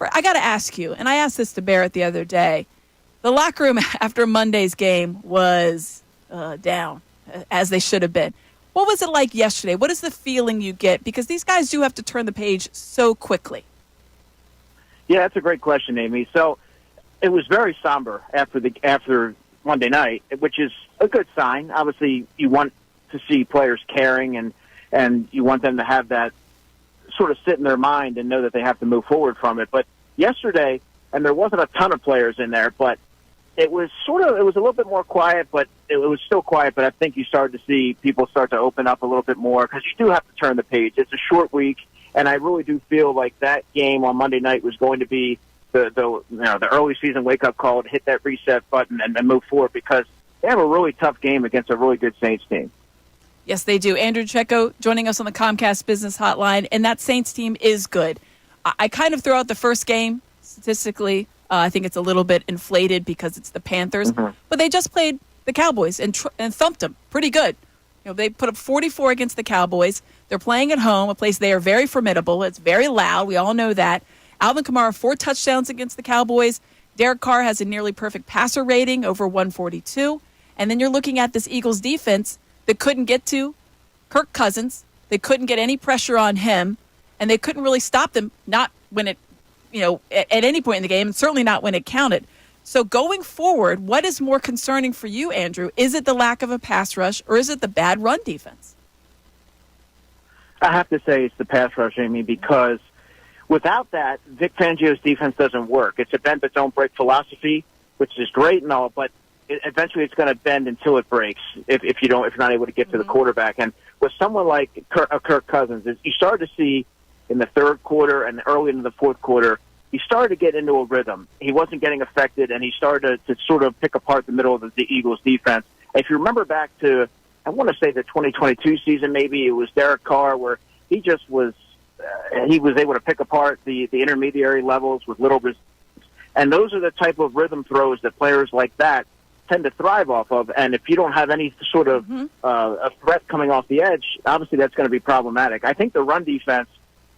I got to ask you, and I asked this to Barrett the other day, the locker room after Monday's game was down, as they should have been. What was it like yesterday? What is the feeling you get? Because these guys do have to turn the page so quickly. Yeah, that's a great question, Amy. So it was very somber after Monday night, which is a good sign. Obviously, you want to see players caring, and you want them to have that sort of sit in their mind and know that they have to move forward from it. But yesterday, and there wasn't a ton of players in there, but it was a little bit more quiet, but it was still quiet. But I think you started to see people start to open up a little bit more because you do have to turn the page. It's a short week, and I really do feel like that game on Monday night was going to be the early season wake up call to hit that reset button and move forward because they have a really tough game against a really good Saints team. Yes, they do. Andrew Checo joining us on the Comcast Business Hotline, and that Saints team is good. I kind of throw out the first game statistically. I think it's a little bit inflated because it's the Panthers, but they just played the Cowboys and thumped them pretty good. They put up 44 against the Cowboys. They're playing at home, a place they are very formidable. It's very loud. We all know that. Alvin Kamara, 4 touchdowns against the Cowboys. Derek Carr has a nearly perfect passer rating, over 142. And then you're looking at this Eagles defense that couldn't get to Kirk Cousins. They couldn't get any pressure on him, and they couldn't really stop them, not when it, at any point in the game, and certainly not when it counted. So going forward, what is more concerning for you, Andrew? Is it the lack of a pass rush, or is it the bad run defense? I have to say it's the pass rush, Amy, because without that, Vic Fangio's defense doesn't work. It's a bend but don't break philosophy, which is great and all, but eventually it's going to bend until it breaks if you're not able to get to the quarterback. And with someone like Kirk Cousins, you started to see in the third quarter and early into the fourth quarter, he started to get into a rhythm. He wasn't getting affected, and he started to sort of pick apart the middle of the Eagles' defense. If you remember back to, I want to say the 2022 season, maybe it was Derek Carr, where he just was he was able to pick apart the intermediary levels with little resistance. And those are the type of rhythm throws that players like that tend to thrive off of. And if you don't have any sort of a threat coming off the edge, obviously that's going to be problematic. I think the run defense,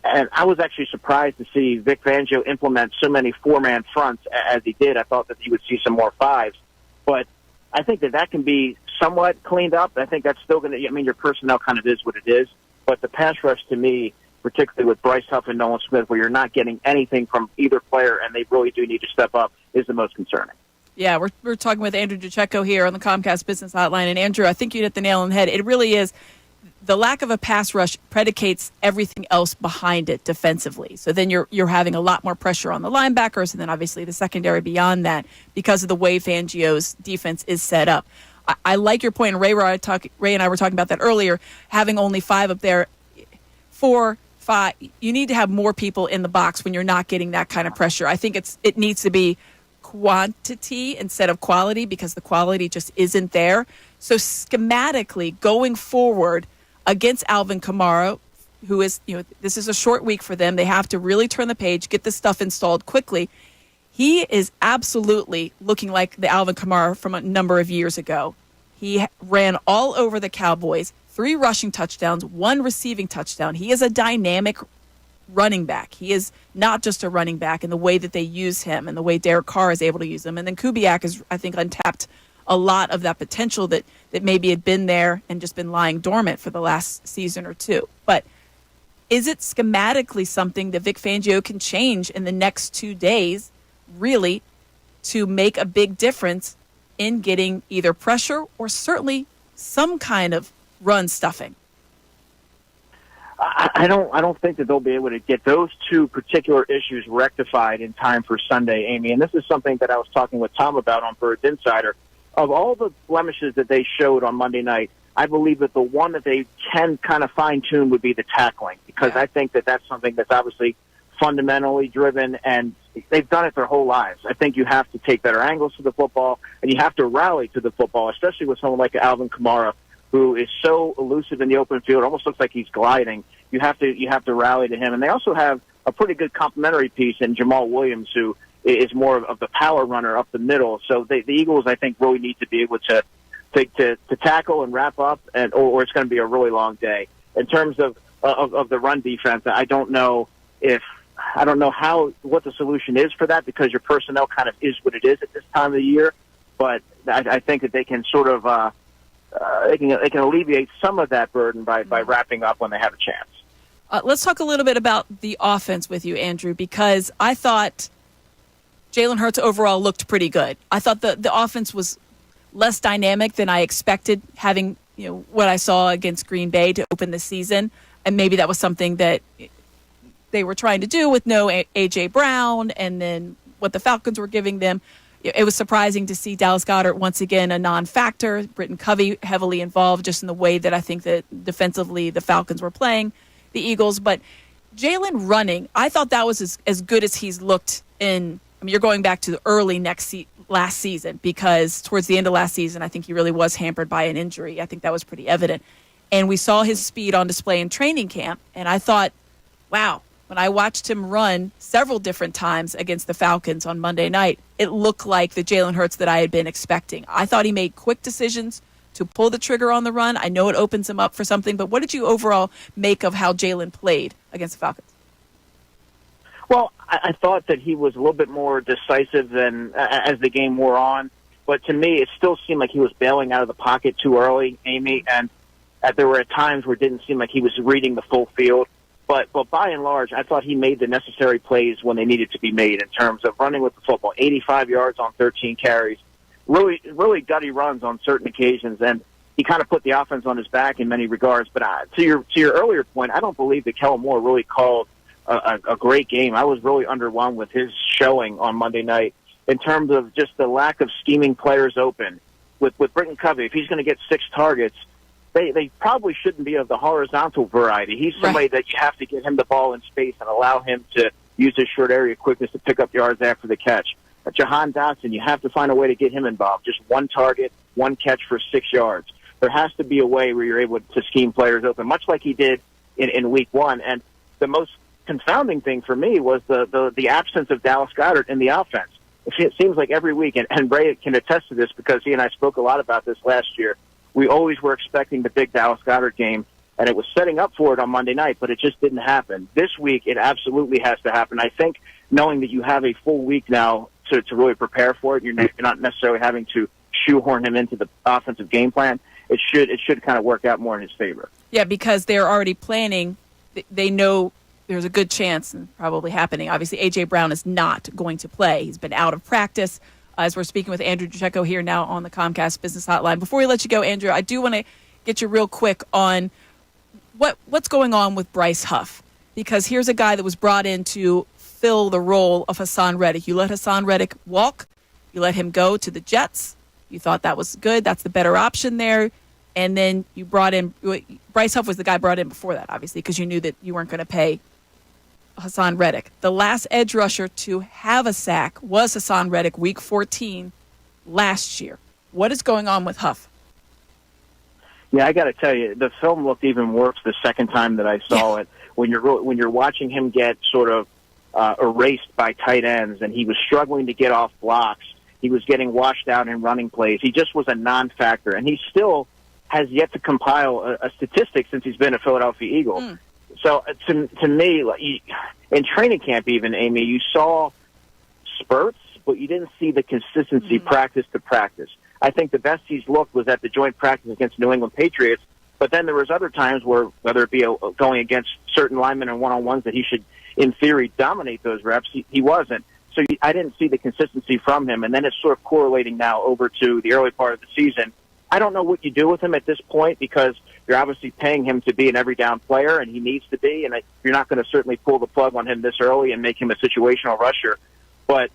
and I was actually surprised to see Vic Fangio implement so many four-man fronts as he did. I thought that he would see some more fives. But I think that can be somewhat cleaned up. I think that's still going to, your personnel kind of is what it is. But the pass rush to me, particularly with Bryce Huff and Nolan Smith, where you're not getting anything from either player and they really do need to step up, is the most concerning. Yeah, we're talking with Andrew DeCecco here on the Comcast Business Hotline. And Andrew, I think you hit the nail on the head. It really is. The lack of a pass rush predicates everything else behind it defensively. So then you're having a lot more pressure on the linebackers and then obviously the secondary beyond that because of the way Fangio's defense is set up. I like your point. Ray and I were talking about that earlier, having only 5 up there. 4, 5, you need to have more people in the box when you're not getting that kind of pressure. I think it needs to be quantity instead of quality because the quality just isn't there. So schematically, going forward against Alvin Kamara, who is, this is a short week for them. They have to really turn the page, get this stuff installed quickly. He is absolutely looking like the Alvin Kamara from a number of years ago. He ran all over the Cowboys, 3 rushing touchdowns, 1 receiving touchdown. He is a dynamic running back. He is not just a running back in the way that they use him and the way Derek Carr is able to use him. And then Kubiak is, I think, untapped a lot of that potential that maybe had been there and just been lying dormant for the last season or two. But is it schematically something that Vic Fangio can change in the next 2 days, really, to make a big difference in getting either pressure or certainly some kind of run stuffing? I don't think that they'll be able to get those 2 particular issues rectified in time for Sunday, Amy. And this is something that I was talking with Tom about on Birds Insider. Of all the blemishes that they showed on Monday night, I believe that the one that they can kind of fine-tune would be the tackling, because I think that that's something that's obviously fundamentally driven, and they've done it their whole lives. I think you have to take better angles to the football, and you have to rally to the football, especially with someone like Alvin Kamara, who is so elusive in the open field. It almost looks like he's gliding. You have to rally to him. And they also have a pretty good complementary piece in Jamal Williams, who is more of the power runner up the middle. So the Eagles, I think, really need to be able to tackle and wrap up, or it's going to be a really long day. In terms of the run defense, I don't know if I don't know what the solution is for that, because your personnel kind of is what it is at this time of the year. But I think that they can sort of they can alleviate some of that burden by wrapping up when they have a chance. Let's talk a little bit about the offense with you, Andrew, because I thought Jalen Hurts overall looked pretty good. I thought the offense was less dynamic than I expected, having what I saw against Green Bay to open the season, and maybe that was something that they were trying to do with no A.J. Brown, and then what the Falcons were giving them. It was surprising to see Dallas Goedert once again a non-factor. Britton Covey heavily involved just in the way that I think that defensively the Falcons were playing the Eagles. But Jalen running, I thought that was as good as he's looked in. I mean, you're going back to the early last season, because towards the end of last season, I think he really was hampered by an injury. I think that was pretty evident. And we saw his speed on display in training camp. And I thought, wow, when I watched him run several different times against the Falcons on Monday night, it looked like the Jalen Hurts that I had been expecting. I thought he made quick decisions to pull the trigger on the run. I know it opens him up for something, but what did you overall make of how Jalen played against the Falcons? Well, I thought that he was a little bit more decisive than as the game wore on. But to me, it still seemed like he was bailing out of the pocket too early, Amy, and there were times where it didn't seem like he was reading the full field. But by and large, I thought he made the necessary plays when they needed to be made in terms of running with the football. 85 yards on 13 carries. Really gutty runs on certain occasions, and he kind of put the offense on his back in many regards. But to your earlier point, I don't believe that Kellen Moore really called a great game. I was really underwhelmed with his showing on Monday night in terms of just the lack of scheming players open. With Britton Covey, if he's going to get 6 targets, they probably shouldn't be of the horizontal variety. He's somebody that you have to get him the ball in space and allow him to use his short area quickness to pick up yards after the catch. But Jahan Dotson, you have to find a way to get him involved. Just 1 target, 1 catch for 6 yards. There has to be a way where you're able to scheme players open, much like he did in week 1. And the most confounding thing for me was the absence of Dallas Goedert in the offense. It seems like every week, and Bray can attest to this because he and I spoke a lot about this last year, we always were expecting the big Dallas Goedert game, and it was setting up for it on Monday night, but it just didn't happen. This week, it absolutely has to happen. I think knowing that you have a full week now to really prepare for it, you're not necessarily having to shoehorn him into the offensive game plan. It should kind of work out more in his favor. Yeah, because they're already planning. They know there's a good chance, and probably happening. Obviously, A.J. Brown is not going to play. He's been out of practice. As we're speaking with Andrew DeCecco here now on the Comcast Business Hotline. Before we let you go, Andrew, I do want to get you real quick on what's going on with Bryce Huff. Because here's a guy that was brought in to fill the role of Hassan Reddick. You let Hassan Reddick walk. You let him go to the Jets. You thought that was good. That's the better option there. And then you brought in – Bryce Huff was the guy brought in before that, obviously, because you knew that you weren't going to pay Hassan Reddick. The last edge rusher to have a sack was Hassan Reddick, week 14 last year. What is going on with Huff? Yeah, I got to tell you, the film looked even worse the second time that I saw it. When you're watching him get sort of erased by tight ends, and he was struggling to get off blocks. He was getting washed out in running plays. He just was a non-factor, and he still has yet to compile a statistic since he's been a Philadelphia Eagle. So to me, in training camp even, Amy, you saw spurts, but you didn't see the consistency practice to practice. I think the best he's looked was at the joint practice against New England Patriots, but then there was other times where, whether it be going against certain linemen and one-on-ones that he should, in theory, dominate those reps, he wasn't. So I didn't see the consistency from him, and then it's sort of correlating now over to the early part of the season. I don't know what you do with him at this point because you're obviously paying him to be an every-down player, and he needs to be, and you're not going to certainly pull the plug on him this early and make him a situational rusher. But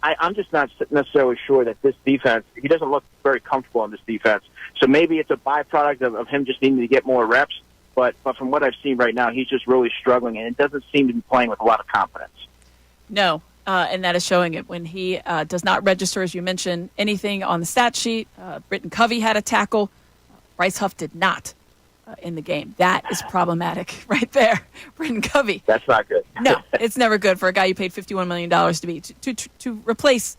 I'm just not necessarily sure that this defense, he doesn't look very comfortable in this defense. So maybe it's a byproduct of him just needing to get more reps, but from what I've seen right now, he's just really struggling, and it doesn't seem to be playing with a lot of confidence. No. And that is showing it when he does not register, as you mentioned, anything on the stat sheet. Britton Covey had a tackle. Bryce Huff did not in the game. That is problematic right there. Britton Covey. That's not good. No, it's never good for a guy you paid $51 million to replace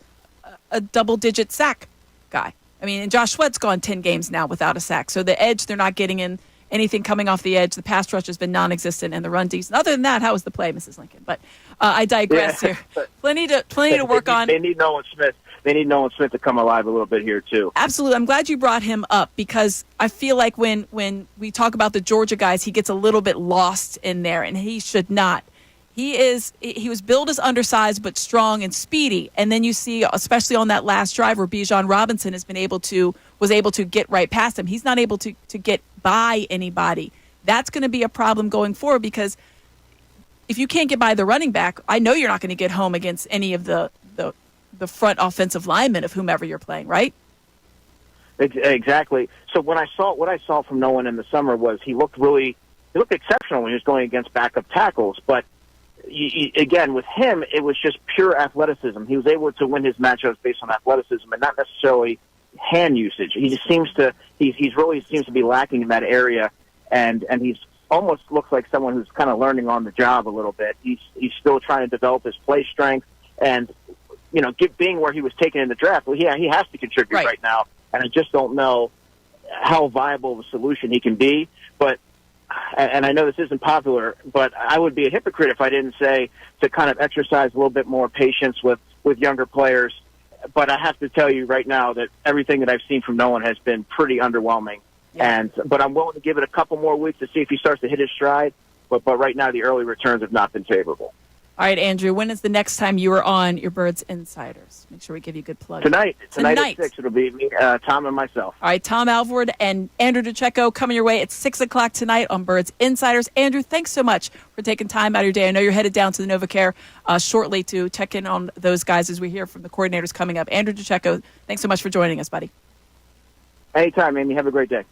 a double-digit sack guy. I mean, and Josh Sweat's gone 10 games now without a sack. So the edge, they're not getting in anything coming off the edge. The pass rush has been non-existent, and the run decent. Other than that, how was the play, Mrs. Lincoln? But I digress here. Plenty to work on. They need Nolan Smith. They need Nolan Smith to come alive a little bit here, too. Absolutely. I'm glad you brought him up because I feel like when we talk about the Georgia guys, he gets a little bit lost in there, and he should not. He was billed as undersized but strong and speedy. And then you see, especially on that last drive where Bijan Robinson was able to get right past him. He's not able to get by anybody. That's going to be a problem going forward because if you can't get by the running back, I know you're not going to get home against any of the front offensive linemen of whomever you're playing, right? Exactly. So what I saw from Nolan in the summer was he looked exceptional when he was going against backup tackles. But again, with him, it was just pure athleticism. He was able to win his matchups based on athleticism and not necessarily hand usage. He just he really seems to be lacking in that area, and he's almost looks like someone who's kind of learning on the job a little bit. He's still trying to develop his play strength and. Being where he was taken in the draft, well, yeah, he has to contribute right now, and I just don't know how viable of a solution he can be. But, and I know this isn't popular, but I would be a hypocrite if I didn't say to kind of exercise a little bit more patience with younger players. But I have to tell you right now that everything that I've seen from Nolan has been pretty underwhelming. Yeah. But I'm willing to give it a couple more weeks to see if he starts to hit his stride. But right now, the early returns have not been favorable. All right, Andrew, when is the next time you are on your Birds Insiders? Make sure we give you a good plug. Tonight at 6, it'll be me, Tom, and myself. All right, Tom Alvord and Andrew DeCecco coming your way at 6 o'clock tonight on Birds Insiders. Andrew, thanks so much for taking time out of your day. I know you're headed down to the NovaCare shortly to check in on those guys as we hear from the coordinators coming up. Andrew DeCecco, thanks so much for joining us, buddy. Anytime, Amy. Have a great day.